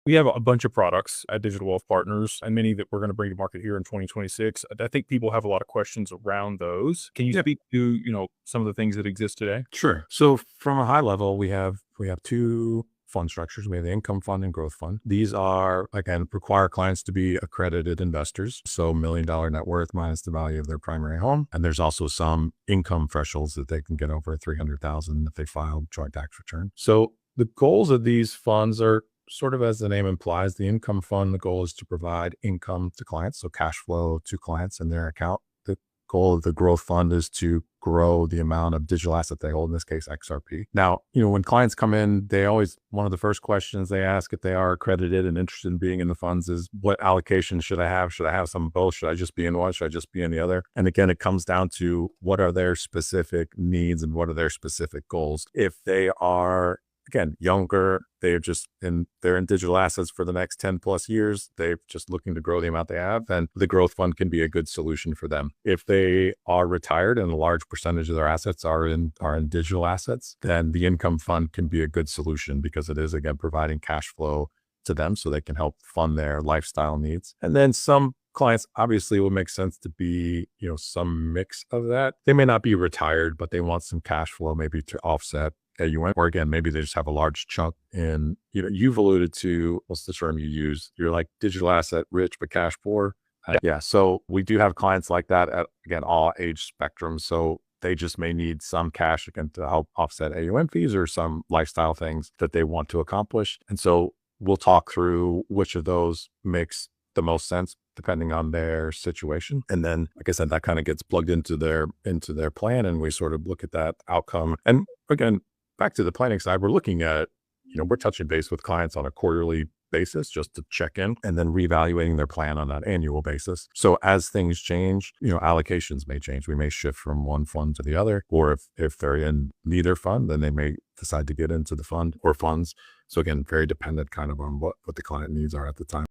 We have a bunch of products at Digital Wealth Partners and many that we're going to bring to market here in 2026. I think people have a lot of questions around those. Can you Yeah, speak to, some of the things that exist today? sure. So from a high level, we have two fund structures. We have the income fund and growth fund. These are, again, require clients to be accredited investors. So $1 million net worth minus the value of their primary home. And there's also some income thresholds that they can get over 300,000 if they file joint tax return. So the goals of these funds are sort of as the name implies. The income fund, the goal is to provide income to clients, so cash flow to clients in their account. The goal of the growth fund is to grow the amount of digital asset they hold, in this case, XRP. Now, when clients come in, one of the first questions they ask if they are accredited and interested in being in the funds is, what allocation should I have? Should I have some of both? Should I just be in one? Should I just be in the other? And again, it comes down to what are their specific needs and what are their specific goals. If they are, again, younger, they're in digital assets for the next 10 plus years. They're just looking to grow the amount they have, and the growth fund can be a good solution for them. If they are retired and a large percentage of their assets are in digital assets, then the income fund can be a good solution because it is, again, providing cash flow to them so they can help fund their lifestyle needs. And then some clients, obviously, it will make sense to be, some mix of that. They may not be retired, but they want some cash flow maybe to offset AUM, or again, maybe they just have a large chunk in, you've alluded to, what's the term you use? You're like digital asset rich, but cash poor. Yeah. So we do have clients like that at, again, all age spectrums. So they just may need some cash, again, to help offset AUM fees or some lifestyle things that they want to accomplish. And so we'll talk through which of those makes the most sense depending on their situation. And then, like I said, that kind of gets plugged into their plan, and we sort of look at that outcome. And again, back to the planning side, we're looking at, we're touching base with clients on a quarterly basis just to check in, and then reevaluating their plan on an annual basis. So as things change, allocations may change. We may shift from one fund to the other, or if they're in neither fund, then they may decide to get into the fund or funds. So again, very dependent kind of on what the client needs are at the time.